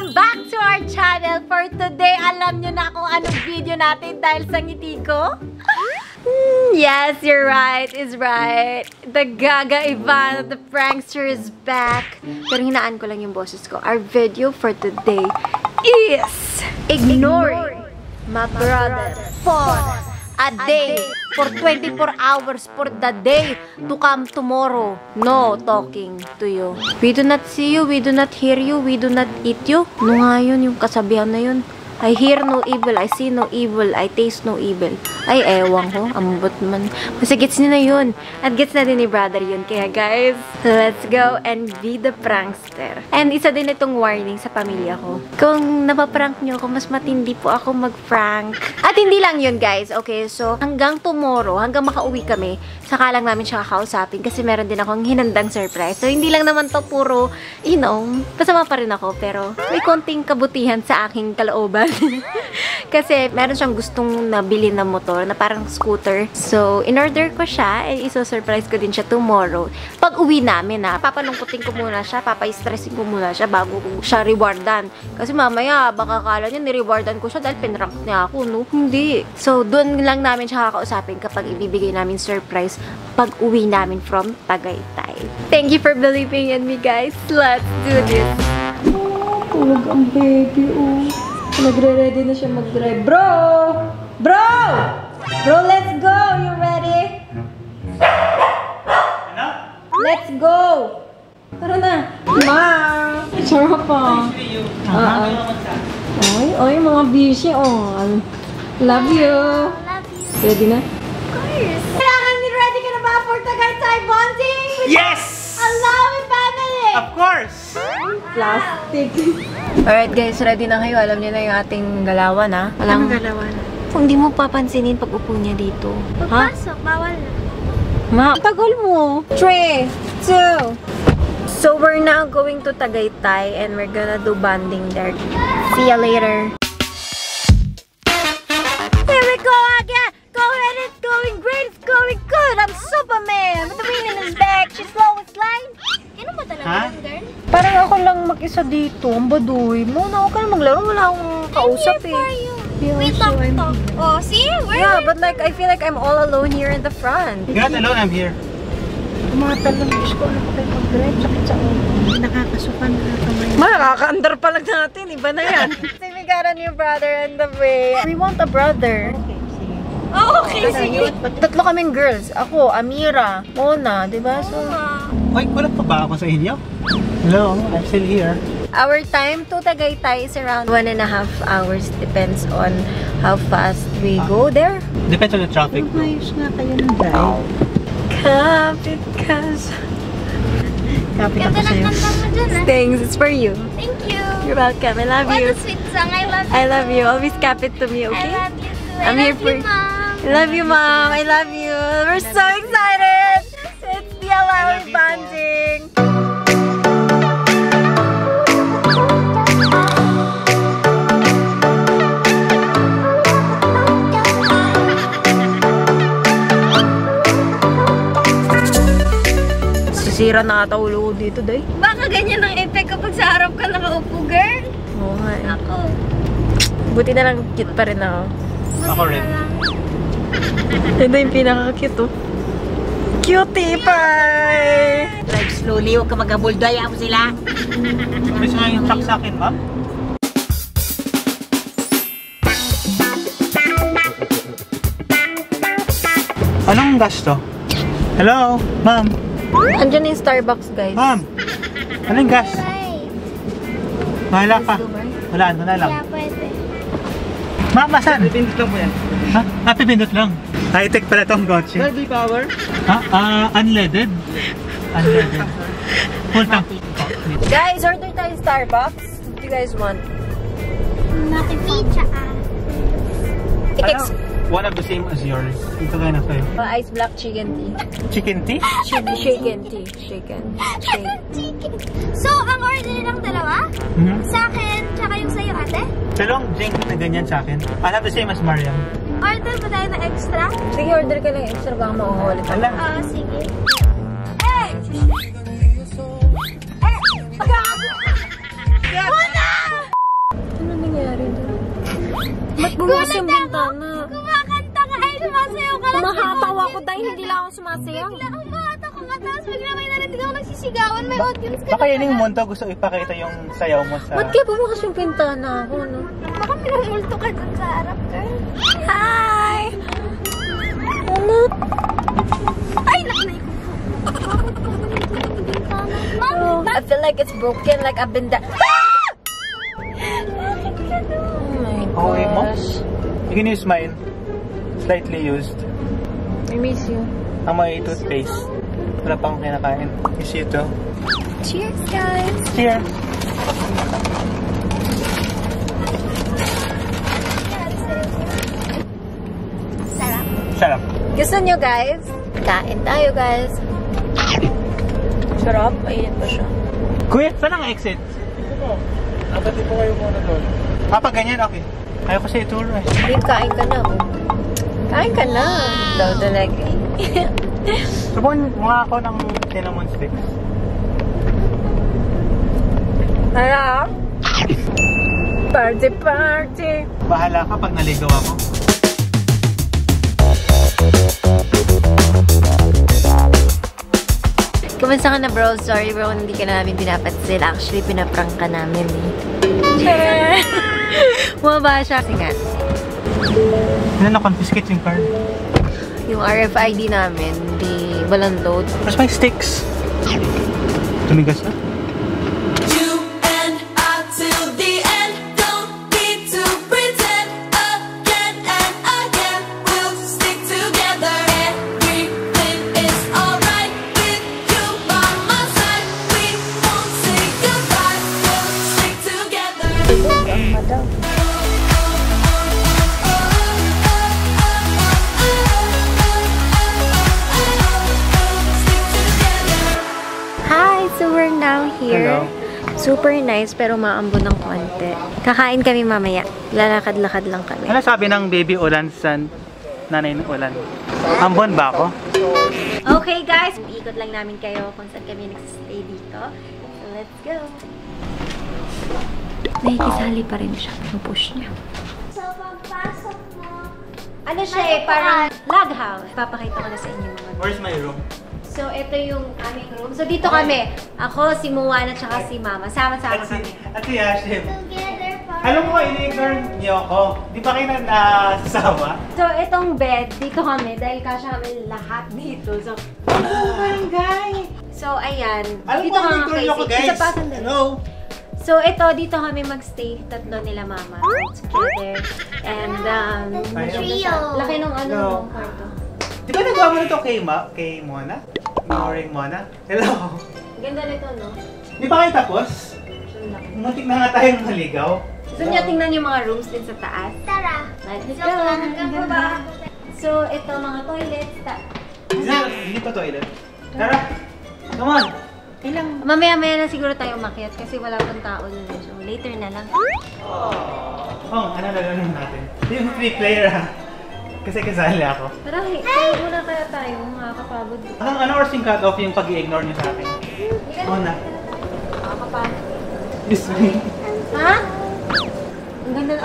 Welcome back to our channel. For today, alam nyo na kung anong video natin dahil sa ngiti ko. Yes, you're right. Is right. The Gaga Ivana, the prankster is back. Pero hinaan ko lang yung boses ko. Our video for today is ignoring my brother for a day, for 24 hours, for the day to come tomorrow. No talking to you. We do not see you, we do not hear you, we do not eat you. Ano nga yun, yung kasabihan na yun? I hear no evil, I see no evil, I taste no evil. Ay, ewan ko. Ambot man. Kasi gets niyo na yun. At gets na din ni brother yun. Kaya guys, let's go and be the prankster. And isa din itong warning sa pamilya ko. Kung napaprank nyo ako, mas matindi po ako mag-prank. At hindi lang yun guys. Okay, so hanggang tomorrow, hanggang makauwi kami, saka lang namin siya kakausapin. Kasi meron din akong hinandang surprise. So hindi lang naman to puro, you know, pasama pa rin ako. Pero may konting kabutihan sa aking kalooban. Kasi meron siyang gustong nabili na motor na parang scooter. So, in-order ko siya. Iso-surprise ko din siya tomorrow. Pag uwi namin papanungkutin ko muna siya, papay-stressing ko muna siya bago ko siya rewardan. Kasi mamaya, baka kala niya ni-rewardan ko siya dahil pinrank niya ako, no? Hindi. So, doon lang namin siya kakausapin kapag ibibigay namin surprise pag uwi namin from Tagaytay. Thank you for believing in me, guys. Let's do this. Oh, tulog ang baby, oh. Nagre-ready na siya mag-drive. Bro! Bro! Bro, let's go! You ready? Ano? Let's go! Tara na! Ma! Sarap pa! Ay, mga busy, oh. Love you! Love you. Ready na? Of course. Kailangan ready ka na ba for Tagaytay bonding? Yes! Alawi family! Of course! Plastic. Alright guys, ready na kayo. Alam niyo na yung ating galawan, ha? Anong galawan? Kung di mo papansinin pag upo niya dito. Ha? Pagpasok, bawal na. Ma, tagal mo. 3, 2. So we're now going to Tagaytay and we're gonna do bonding there. See ya later. Here we go again. Go ahead, it's going great. It's going good. I'm Superman. With the wind in his back. She's slowest line. Yan ba talaga Ha? yung girl? Parang ako lang mag-isa dito. Ang baduy. Muna ako ka na maglaro. Wala akong kausap I'm here for you. Yeah, We so talk. I'm- Oh, see? We're Yeah, but like, I feel like I'm all alone here in the front. You're not alone, I'm here. Tumatalon, Diyos ko, ano ko kayo mag-drive? Sakit sa ulo. Nakakasukan, nakakamay. Makaka-under pa lang natin. Iba na yan. So we got a new brother on the way. We want a brother. Okay, sige. Oh, okay, sige. Tatlo kaming girls. Ako, Amira, Mona, diba? So, Wait, kulang pa ba ako sa inyo? Hello, I'm still here. our time to Tagaytay is around 1.5 hours. Depends on how fast we go there. Depends on the traffic. Ayos nga kayo ng drive. Kapit kas. Kapit ako Ganda ng sa'yo. kanta mo dyan, ah. Thanks, it's for you. Thank you. You're welcome. I love What you. a sweet song. I love you. I love you. Always cap it to me, I okay? love you too. I'm I here love for you, Mom. I love you, Mom. I love you. We're so excited. It's the Alawi you, bonding. Sisira na ata ulo ko dito, day. Baka ganyan ang effect kapag sa harap ka nakaupo, girl. Oo nga eh. Ako. Buti na lang cute pa rin ako. Ako rin. Ito yung pinaka-cute, oh. Cutie pie! Drive slowly, huwag ka mag-abulday. Ako sila. Miss nga yung truck sa akin, ma'am? Anong gas to? Hello, ma'am? Andiyan na yung Starbucks, guys. Ma'am? Anong gas? Ay, Wala pa. Wala, ano na lang. kaya pwede. Ma'am, asan? Pipindot lang po yan. Ha? Ah, pipindot lang. High-tech pala tong kotse. Dirty power. Ha? Unleaded? Unleaded. Full tank. Guys, order tayo Starbucks. What do you guys want? Pizza, ah. It-ex... One of the same as yours. Ito kayo na kayo. Ice black chicken tea. Chicken tea? Shaken tea. Shaken. Shake. Chicken. So, ang order lang dalawa? Sa akin, tsaka yung sa'yo, ate? Dalawang drink na ganyan sa akin. I'll have the same as Mariam. Order ba tayo na extra? Sige, order ka lang extra. Baka mauhulit ka. Wala. Sige. Hey! bukas yung bintana. Kumakanta ka, ay sumasayaw ka lang. Kumahataw ako dahil hindi lang ako sumasayaw. Bigla ang bata ko ka, tapos bigla may narinig ako nagsisigawan, may audience ka. Baka yun yung monto gusto ipakita yung sayaw mo sa... Ba't kaya bubukas yung bintana ako, no? Baka minumulto ka dun sa harap, girl. Hi! Ano? Ay, nakunay ko. Mom, I feel like it's broken, like I've been there. Oh my Okay mo? gosh. You can use mine. Slightly used. I miss you. Ang may toothpaste. Wala pa akong kinakain. Miss you too. Cheers, guys! Cheers! sarap. Sarap. Gusto nyo, guys? Kain tayo, guys. Sarap. Ayun pa siya. Kuya, saan ang exit? Dito po. Napati po kayo muna doon. Pag ganyan, okay. Ayaw kasi ituro eh. Hindi, kain ka na. Oh. Kain ka na. Daw talaga. Subukan mga ako ng cinnamon sticks. Harap. Party, party. Bahala ka pag naligaw ako. Kumusta ka na, bro? Sorry, bro, hindi ka namin pinapansin. Actually, pinaprank ka namin eh. Bumaba siya. Kasi nga, Hindi na-confiscate yung card. yung RFID namin, di walang load. Where's my sticks? Tumigas na? Hi! So we're now here. Hello. Super nice pero maambon ng konti. Kakain kami mamaya. Lalakad-lakad lang kami. Ano sabi ng baby Ulan sa nanay ng Ulan? Ambon ba ako? Okay guys, iikot lang namin kayo kung saan kami nagsistay dito. So let's go! Nakikisali pa rin siya. Push niya. So, pagpasok mo, Ano siya eh, parang log house. Papakita ko na sa inyo mga. Where's my room? So, ito yung aming room. So, dito kami. Ako, si Muwan at saka si Mama. Sama-sama kami. At si Yashim. together pa. Alam mo, ini-ignore niyo ako. Di ba kayo na nasasama? So, itong bed, dito kami. Dahil kasya kami lahat dito. So, Barangay! so ayan. Alam Dito mo, kami ini-ignore niyo ako, guys. Isa pa, sandali. Hello? So, ito, dito kami magstay. Tatlo nila Mama. Together. And, Trio. laki nung ano, No. nung kwarto. Di ba nagawa mo na ito kay Mona? Ignoring Mona? Hello? Ganda nito, no? Di ba kayo tapos? Ang laki. Muntik na nga tayong maligaw. Gusto niyo tingnan yung mga rooms din sa taas? Tara. Let's So, go! hanggang baba. So, ito mga toilets. Hindi pa toilet. Tara! Come on! Mamaya-maya na siguro tayo umakyat kasi wala pang tao dun. So, later na lang. Oh, ano lalaroin natin? Yung 3-player ha. Kasi kasali ako. Tara, tayo muna kaya tayo. Makakapagod. Ano oras yung cut-off yung pag-i-ignore niyo sa akin? Mona. Makakapagod. This way. Ha? Ang ganda na.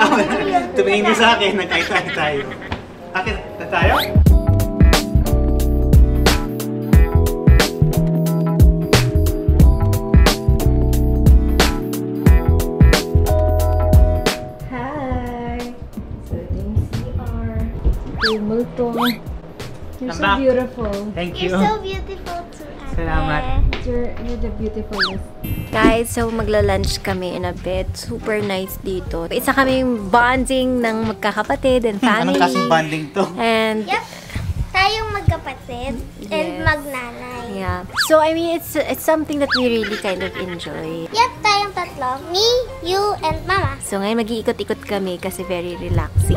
Tumingin niyo sa akin, nagkaitay tayo. Akit na tayo? Hi! So, ito yung CR. Multo. You're so Tama. beautiful. Thank You're you. so beautiful too, ate. Salamat. You're the beautifulest. Guys, so magla-lunch kami in a bit. Super nice dito. Isa kaming bonding ng magkakapatid and family. Anong klaseng banding to? And Yep. Tayong magkapatid and Yes. magnanay. yeah. So I mean, it's something that we really kind of enjoy. Yep, tayong tatlo. Me, you, and Mama. So ngayon mag-iikot-ikot kami kasi very relaxing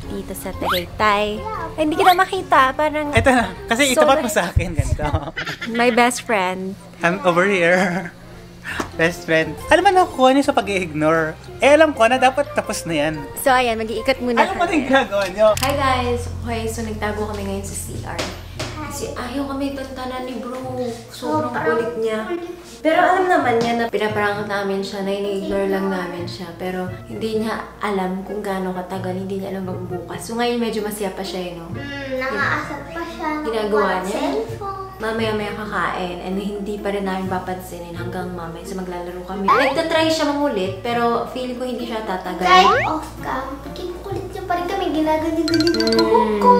dito sa Tagaytay. Ay, hindi kita makita. Parang Ito na. Kasi So itapat mo nice. sa akin. Ganito. my best friend. I'm over here. Best friend. Ano man nakukuha niyo sa pag-i-ignore? Eh, alam ko na dapat tapos na yan. So ayan, mag-iikot muna Ano pa rin ginagawa niyo? Hi guys! Okay, so nagtago kami ngayon sa CR. Kasi ayaw kami tantanan ni bro. Sobrang kulit niya. Pero alam naman niya na pinaprank namin siya, na ini-ignore lang namin siya. Pero hindi niya alam kung gaano katagal, hindi niya alam magbukas. So ngayon medyo masaya pa siya, no? Nangaasap pa siya. Ginagawa niya? Cellphone. Mamaya-maya kakain and hindi pa rin namin papansinin hanggang mamaya sa maglalaro kami. Nagtatry siya mangulit, pero feeling ko hindi siya tatagal. Kahit off cam, kinukulit niya pa rin kami. Ginaganyan-ganyan yung buhok ko.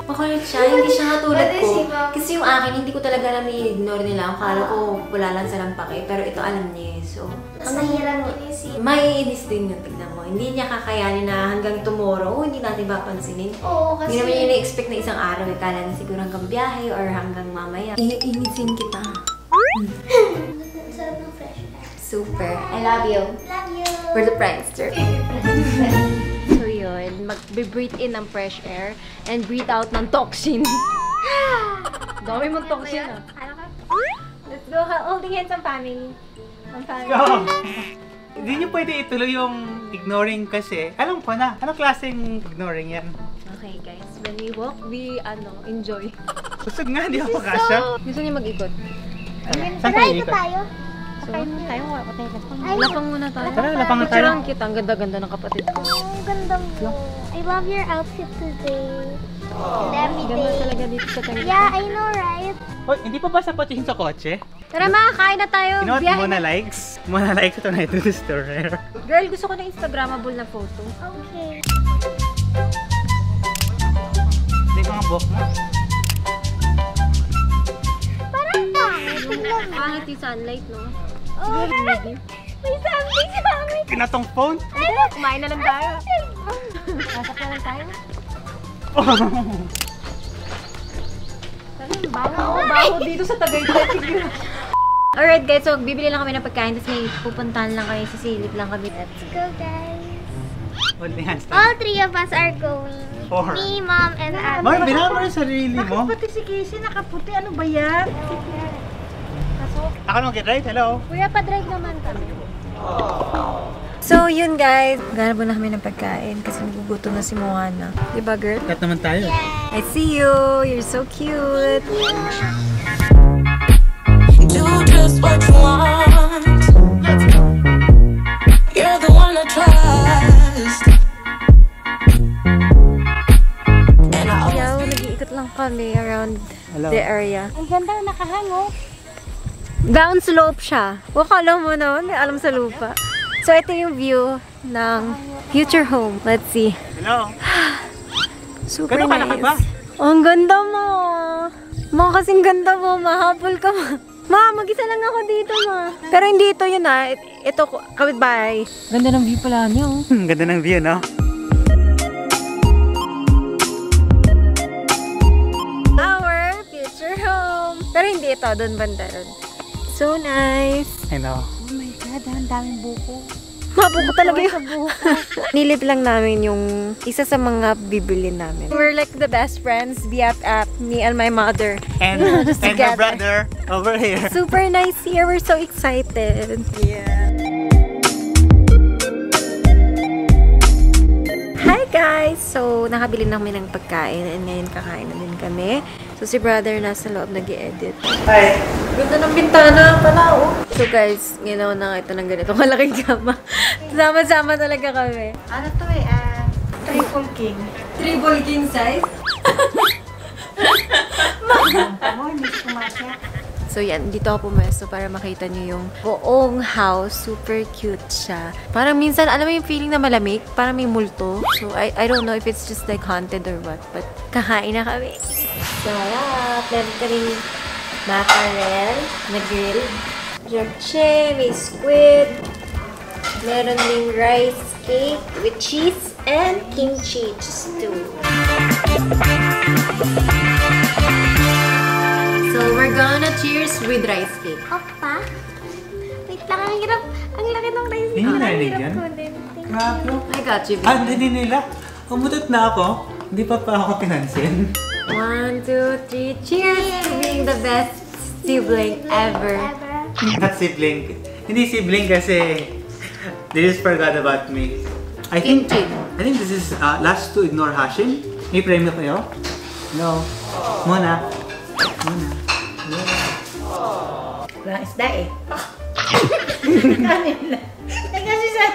Makulit siya, hindi siya katulad ko. si Mom. Kasi yung akin, hindi ko talaga namin i-ignore nila. Akala ko wala lang silang pake, pero ito alam niya eh. So, Mas nahirap inisip. maiinis din yung tignan mo. Hindi niya kakayanin na hanggang tomorrow, hindi natin papansinin. Oo, kasi... Hindi naman yun na-expect na isang araw. Kala na siguro hanggang biyahe or hanggang mamaya. Iinisin kita. Sarap ng fresh air. Super. I love you. Love you. We're the prankster. So yun, mag-breathe in ng fresh air and breathe out ng toxin. Dami mong toxin ah. Let's go, holding hands ang family. Ang family. Go! Hindi niyo pwede ituloy yung ignoring kasi. Alam ko na. Anong klaseng ignoring yan? Okay guys, when we walk, we enjoy. Kusog nga, hindi ako kasya. Gusto niyo mag-ikot? Saan tayo ikot? tayo. Sakay mo tayo, wala ko tayo. Lapang muna tayo. Tara, lapang tayo. Picturean kita, ang ganda-ganda ng kapatid ko. Ang ganda mo. I love your outfit today. And every Ganda day. talaga dito sa Tangitan. Yeah, I know, right? Hoy, hindi pa ba sapat yung sa kotse? Tara ma, kain na tayo. You know what? Biyahe Mona na. likes. Mona likes ito na ito the store. Girl, gusto ko na Instagrammable na photo. Okay. Hindi ko nga buhok mo. Parang pangit. Tignan mo. Pangit yung sunlight, no? Oh, may something sa amin. Pinatong phone? Kumain na lang tayo. Pasok na lang tayo. Baho dito sa Tagaytay. Alright guys, so bibili lang kami ng pagkain tapos may pupuntahan lang kami, sisilip lang kami. Let's go, guys. Holding hands. All three of us are going. 4. Me, Mom, and Abby. Mar, binama mo yung sarili mo. Bakit pati si Casey nakaputi? Ano ba yan? Ako nung get-right, hello. Kuya, pa-drive naman kami. So yun guys, ganap na kami ng pagkain kasi nagugutom na si Moana. Diba girl? Kat naman tayo. I see you! You're so cute! Do just what you want. You're the one I trust. And I Yaw, nag-iikot lang kami around Hello. the area. Ang ganda, nakahango. Down slope siya. Wakala mo naman, may alam sa lupa. So ito yung view ng future home. Let's see. Hello. Super Gano'n kalaki ba? nice. Oh, ang ganda mo! Ma, kasing ganda mo. Mahabol ka ma. Ma, mag-isa lang ako dito ma. Pero hindi ito yun ah. Ito, kapitbahay. Ganda ng view pala niyo. Ganda ng view, no? Our future home. Pero hindi ito, doon banda ron. So nice. I know. Oh my God, ang daming buko. Mabuko talaga yun. Nilip lang namin yung isa sa mga bibili namin. We're like the best friends, BFF, me and my mother. And, Just and her together. brother over here. Super nice here. We're so excited. Yeah. Hi guys! So, nakabili na kami ng pagkain and ngayon kakain na din kami. So, si brother nasa loob nag-i-edit. Hi. Ganda ng bintana pala, oh. So guys, ginawa na nga ito ng ganito. Malaking kama. Sama-sama talaga kami. Ano to eh? Triple king. Triple king size? Tamo, hindi ko kumasya. So yan, dito ako pumesto para makita niyo yung buong house. Super cute siya. Parang minsan, alam mo yung feeling na malamig? Parang may multo. So I don't know if it's just like haunted or what. But kakain na kami. Sarap! Meron ka rin mackerel na grill. Japchae, may squid. Meron ding rice cake with cheese and kimchi stew. So we're gonna cheers with rice cake. Opa. Wait lang, ang hirap. Ang laki ng rice. Hindi mo Ang narinig hirap yan? kunin. Grabe. I got you, Ah, baby. hindi nila. Umutot na ako. Hindi pa ako pinansin. 1, 2, 3, cheers to being the best sibling ever. Not sibling. Hindi sibling kasi they just forgot about me. I think this is last to ignore Hashim. May premyo kayo? No. Mona. Walang isda eh. Kanin lang. Eh kasi sa...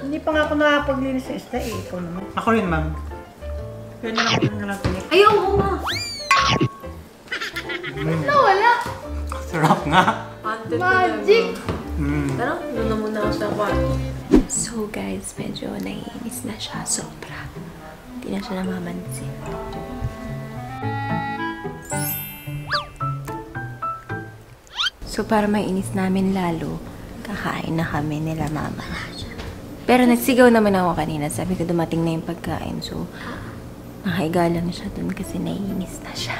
Hindi pa nga ako nakapaglinis sa isda eh. Ikaw naman. Ako rin, ma'am. Kaya na lang tinik. Ay, oo nga. Nawala. Sarap nga. Magic. Mm. Doon na muna ako sa kwarto. So guys, medyo naiinis na siya. Sobra. Hindi na siya namamansin. So para mainis namin lalo, kakain na kami nila mama. Pero nagsigaw naman ako kanina. Sabi ko dumating na yung pagkain. So nakahiga lang siya dun kasi naiinis na siya.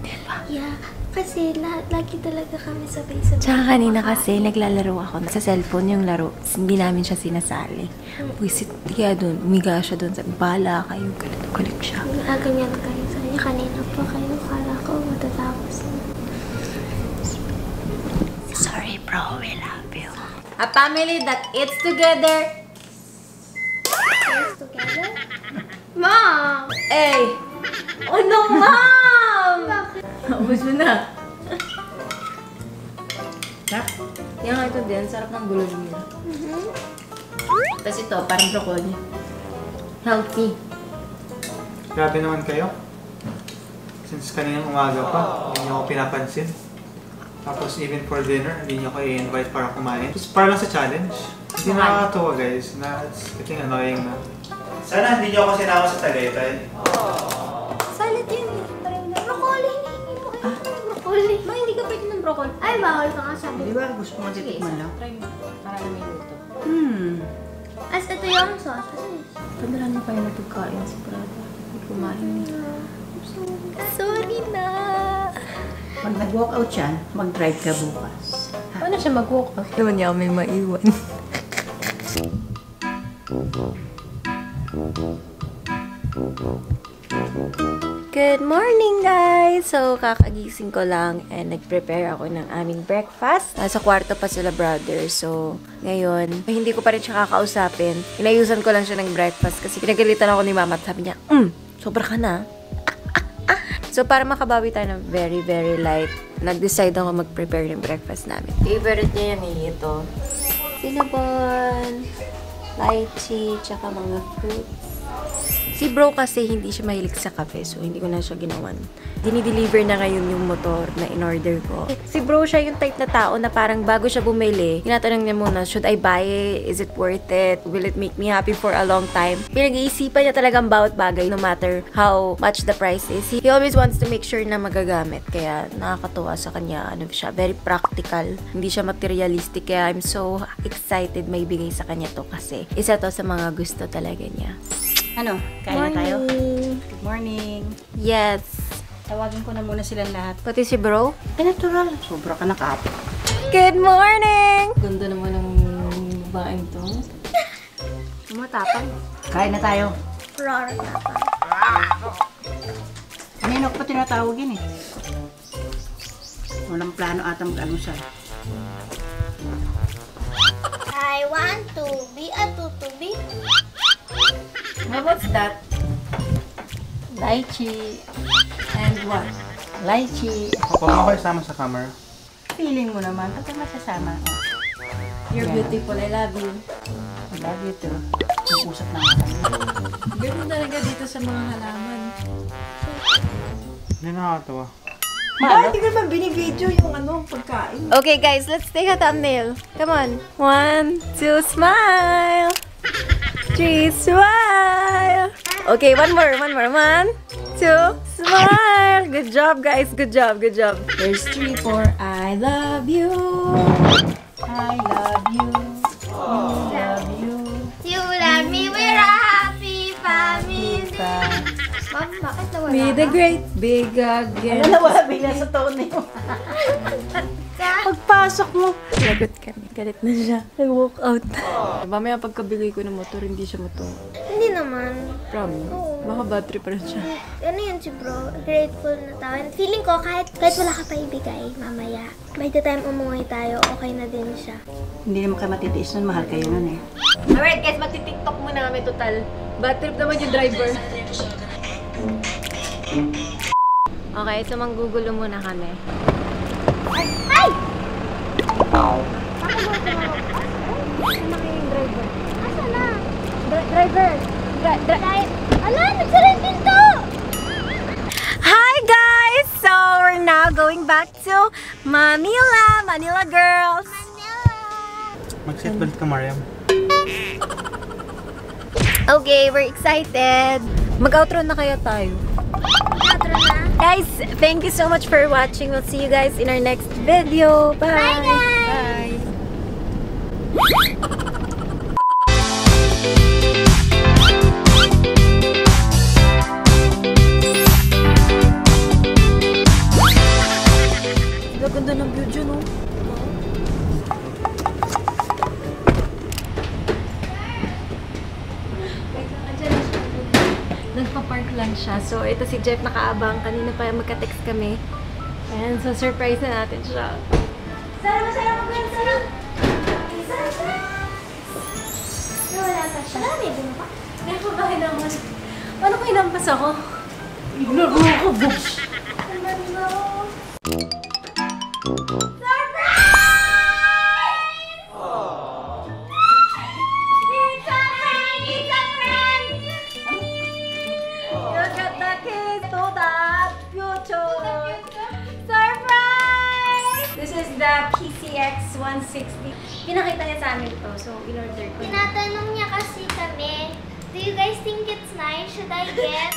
Diba? Yeah, kasi lagi talaga kami sabay-sabay. Tsaka kanina kasi naglalaro ako sa cellphone yung laro. Hindi namin siya sinasali. Wisit kaya dun, umiga siya dun. Sabi, bahala kayo. Galit siya. Ganyan kayo sa kanya. Kanina pa kayo. Kala ko matatapos na. Sorry bro, we love you. A family that eats together. Guys, together? Mom! Hey! Oh no, mom! Ubus mo na. Yan nga ito din. Sarap ng gulay-gulay. Tapos ito, parang broccoli. Healthy. Grabe naman kayo. Since kaninang umaga pa, hindi niyo ako pinapansin. Tapos even for dinner, hindi niyo ako i-invite para kumain. Just para lang sa challenge. Hindi nakakatawa guys, na it's getting annoying na. Sana hindi niyo ako sinama sa Tagaytay. Salad yun. Broccoli. Hindi po kayo ng broccoli. Ma, hindi ka pwede ng broccoli. Ay, bawal ka nga sabi. Di ba gusto mo titikman lang? Try mo. Para na may luto. As ito yung sauce. Padala na kayo na pagkain si Prada. Hindi kumain. Sorry na. Pag nag-walk out yan, mag-drive ka bukas. Paano siya mag-walk out? Naman niya kami maiwan. Good morning, guys! So, kakagising ko lang and nag-prepare ako ng aming breakfast. Nasa kwarto pa sila brother. So, ngayon, hindi ko pa rin siya kakausapin. Inayusan ko lang siya ng breakfast kasi pinagalitan ako ni mama at sabi niya, sobra ka na. So, para makabawi tayo ng very, very light, nag-decide ako mag-prepare ng breakfast namin. Favorite niya yan eh, ito. Cinnamon, lychee, tsaka mga fruits. Si bro kasi hindi siya mahilig sa kape, so hindi ko na siya ginawan. Dinideliver na ngayon yung motor na in-order ko. Si bro siya yung type na tao na parang bago siya bumili, tinatanong niya muna, should I buy it? Is it worth it? Will it make me happy for a long time? Pinag-iisipan niya talagang bawat bagay, no matter how much the price is. He always wants to make sure na magagamit. Kaya nakakatuwa sa kanya, ano siya, very practical. Hindi siya materialistic, kaya I'm so excited may bigay sa kanya to kasi isa to sa mga gusto talaga niya. Ano? Kain na tayo? Good morning. Yes. Tawagin ko na muna silang lahat. Pati si bro? Eh, natural. Sobra ka nakapo. Good morning! Ganda naman ng babaeng to. Tumatapang. Kain na tayo. Roar na pa. Kanina ko pa tinatawag yun eh. Walang plano ata mag-almusal. I want to be a tutubi. What's that? Lychee. And what? Lychee. Huwag mo ako isama sa camera. Feeling mo naman, pag ka masasama. You're beautiful. I love you. I love you too. Mag-usap na nga kami. Ganun talaga dito sa mga halaman. Hindi nakakatawa. Hindi ka naman binibideo yung ano, pagkain. Okay guys, let's take a thumbnail. Come on. 1, 2, smile! 3, smile! Okay, one more. 1, 2, smile! Good job guys, good job. There's 3, 4, I love you. I love you. I love you. You love me, we're a happy family. Mom, bakit nawala With a great big again. Ano nawala bigla sa tone na yun? Pagpasok mo. Lagot kami. Galit na siya. Nag-walk out. Mamaya pagkabigay ko ng motor, hindi siya motor. Hindi naman. Promise. Oo. Baka battery pa rin siya. Ano yun si bro? Grateful na tao. And feeling ko kahit wala ka pa ibigay, mamaya, by the time umuwi tayo, okay na din siya. Hindi naman kayo matitiis nun. Mahal kayo nun eh. Alright guys, magti-tiktok muna kami total. Bad trip naman yung driver. Okay, so manggugulo muna kami. Ay! Driver. Asa na? Driver! Ala, nagsara yung pinto! Hi guys! So, we're now going back to Manila girls! Mag-seatbelt ka, Mariam. Okay, we're excited! Mag-outro na kaya tayo. Outro na. Guys, thank you so much for watching. We'll see you guys in our next video. Bye! Bye, guys! Bye! Ganda ng view dyan, oh. Nagpa-park lang siya. So, ito si Jeff nakaabang. Kanina pa magka-text kami. Ayan, so surprise na natin siya. Sarap mo, sarap! Wala pa siya. Wala, may bunga pa. Hindi ko ba kailangan? Paano ko hinampas ako? Ignore mo ako, Bush! This is the PCX 160. Pinakita niya sa amin to, so in-order ko. Tinatanong niya kasi kami, do you guys think it's nice? Should I get?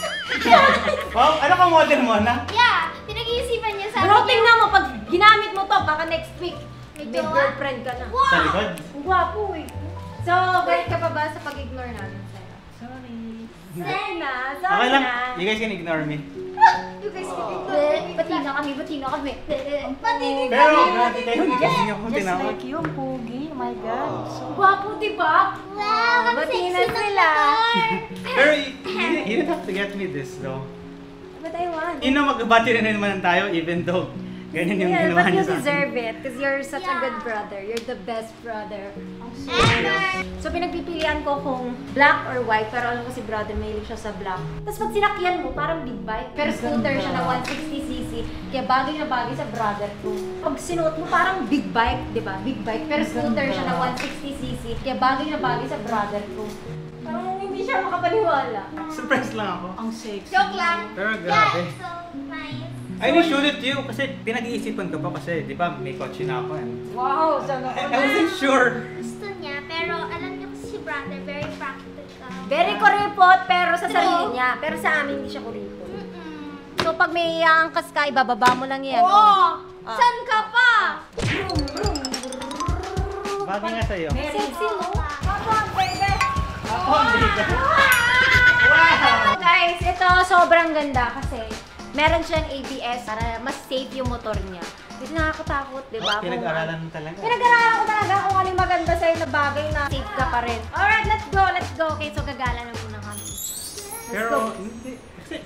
Wow, ano ka model mo, na? Yeah, pinag-iisipan niya sa Bro, tingnan mo, pag ginamit mo to, baka next week, may jowa? girlfriend ka na. Sa likod? Ang gwapo eh. So, galit ka pa ba sa pag-ignore namin sa'yo? Sorry. Sorry na. Okay lang. You guys can ignore me. You guys can ignore me. Batina kami. Patingin Pero, grabe kayo. Hindi kasi niyo akong tinawag. you, Pogi. Oh my God. So, Gwapo, diba? Wow, ang Batina sexy ng sila. motor. Pero, you didn't have to get me this, though. But I want. You know, magbabati rin naman tayo, even though ganyan yung Yeah, ginawa but niyo you sa akin. deserve it because you're such a good Yeah. brother. You're the best brother. Ever. So, pinagpipilian ko kung black or white. Pero alam ko si brother, mahilig siya sa black. Tapos pag sinakyan mo, parang big bike. Pero scooter siya na 160cc. Kaya bagay na bagay sa brother ko. Pag sinuot mo, parang big bike, di ba? Big bike. Pero scooter siya na 160cc. Kaya bagay na bagay sa brother ko. Parang hindi siya makapaniwala. Surprise lang ako. ang sexy. Joke lang. Pero Yeah, grabe. it's so nice. I will show it to you kasi pinag-iisipan ko pa kasi, di ba, may kotse na ako. Wow, sana I wasn't sure. Gusto niya, pero alam niyo kasi si brother, very practical. Very kuripot, pero sa sarili niya. Pero sa amin, hindi siya kuripot. So, pag may angkas ka, ibababa mo lang yan. Oh! Ah. San ka pa? Bagay nga sa'yo. Sexy, no? Come on, baby! Ako, hindi ka. Guys, ito sobrang ganda kasi meron siyang ABS para mas safe yung motor niya. Hindi nakakatakot, di ba? Pinag-aralan mo talaga. Pinag-aralan ko talaga kung ano yung maganda sa'yo na bagay na safe ka pa rin. Alright, let's go, let's go. Okay, so gagala na muna kami. Let's Pero, go. hindi. Kasi,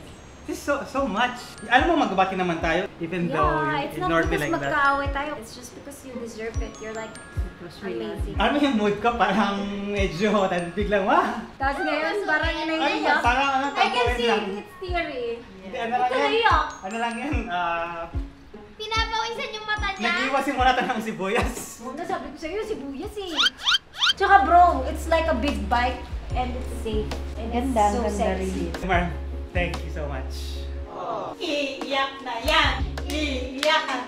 this is so much. Alam mo, magbabati naman tayo, even though Yeah, you it's not ignored me because like that. magkaaway tayo. It's just because you deserve it. You're like amazing. Alam mo yung mood ko, parang medyo, tapos biglang, wah! Tapos ngayon, parang Ano ba? naiiyak. Parang ano, I can tampuin see lang. it's theory. Hindi, ano lang yan? Naiiyak. Ano lang yan, Pinapawisan yung mata niya. nag-iwas yung muna ng sibuyas. Muna sabi ko sa'yo, sibuyas eh. Tsaka bro, it's like a big bike and it's safe. And Ganda, it's so ganda sexy. rin. Mar, thank you so much. Iiyak na yan! Iiyak na!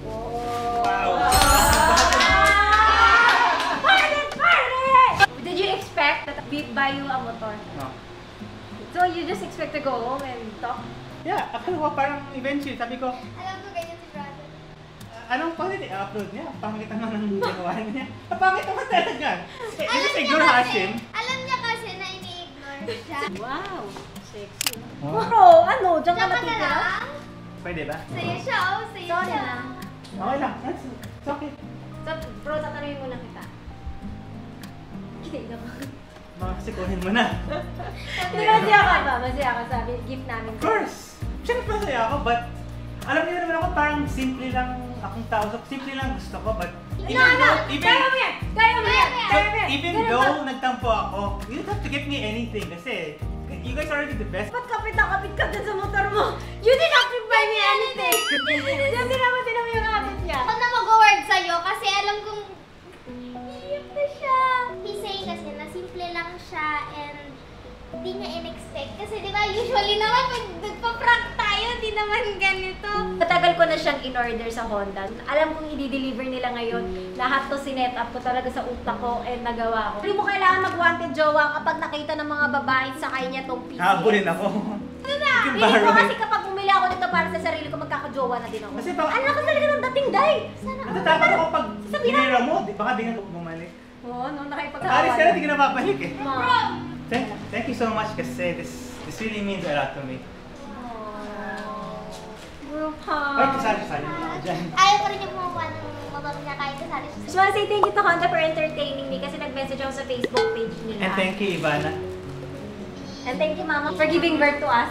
Wow! Party! Party! Did you expect that we buy you a motor? No. So you just expect to go home and talk? Yeah, akala ko parang eventually, sabi ko, Alam ko ganyan si brother. anong pangit i-upload niya? Pangit naman ang ginawa niya. Pangit naman talaga. Eh, Alam just niya ignore kasi, Hashim. alam niya kasi na ini-ignore siya. Wow! Sexy. Oh. Bro, ano? Diyan ka Diyan ka na natitira? lang. Pwede ba? Sa'yo siya, oh. Sa'yo Sorry siya. na. Okay lang. It's okay. So, bro, tatanungin muna kita. Kinig naman. Baka kasi kunin mo na. Hindi, masaya ka ba? Masaya ka sabi, gift namin. Of course! Siyempre masaya ako, but alam niyo naman ako parang simple lang akong tao. So, simple lang gusto ko, but Kaya mo yan! Kaya mo yan! Kaya mo yan! even Although, nagtampo ako, you don't have to get me anything kasi you guys are already the best. Ba't kapit na kapit ka dun sa motor mo? You didn't have to buy me anything! Diyan din naman yung habit niya. Ako na mag-award sa'yo kasi alam kong iyak na siya. He's saying kasi na simple lang siya and hindi niya in-expect. Kasi di ba usually naman pag nagpa-prank tayo, di naman ganito. Matagal ko na siyang in-order sa Honda. Alam kong i-deliver nila ngayon. Lahat to sinet up ko talaga sa utak ko and nagawa ko. Hindi mo kailangan mag-wanted jowa kapag nakita ng mga babae sakay niya tong PCX. Habulin ako. Ano na? Hindi ko kasi kapag bumili ako nito para sa sarili ko, magkakajowa na din ako. Kasi baka, Ang lakas talaga ng dating, Day! natatakot ako pag binira mo, baka di nga bumalik. Oo, no, Alis nakipag-awan. ka na, di ka na babalik eh. Ma. Thank you so much kasi this really means a lot to me. Group Ay, hug. kasali mo ako dyan. Ayaw ko rin yung kumuha ng mabang niya kahit kasali siya. Just wanna say thank you to Honda for entertaining me kasi nag-message ako sa Facebook page nila. And thank you, Ivana. And thank you, Mama, for giving birth to us.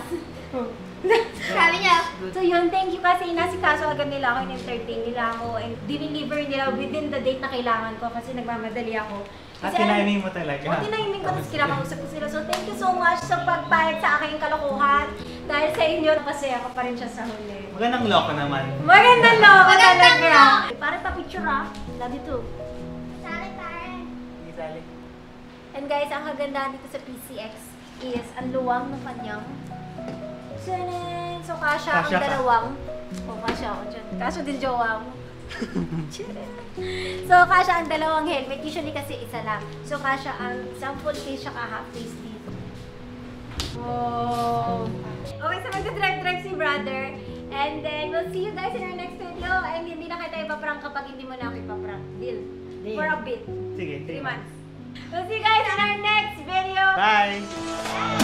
Sabi niya, So yun, thank you kasi nasikaso agad nila ako, in-entertain nila ako, and dineliver nila within the date na kailangan ko kasi nagmamadali ako. At Kasi tiniming mo talaga. Oo, tiniming ko, tapos kinakausap ko sila. So thank you so much sa pagpayag sa aking kalokohan. Dahil sa inyo, napasaya ko pa rin siya sa huli. Magandang loko naman. Magandang loko Magandang talaga! loko. Pare pa picture ah. Love you too. sali tayo. Isali. And guys, ang kagandahan dito sa PCX is ang luwang ng kanyang Tchanan! So, kasha ang Kasya ka. dalawang. O, kasha ako dyan. Kasha din jowa mo. Tchanan! So, kasha ang dalawang helmet. Usually kasi isa lang. So, kasha ang isang full face siya half face dito. Oh! Okay, so magdadrive-drive si brother. And then, we'll see you guys in our next video. And hindi na kita ipaprank kapag hindi mo na ako ipaprank. Deal? For a bit. Sige. 3 months. We'll see you guys in our next video. Bye!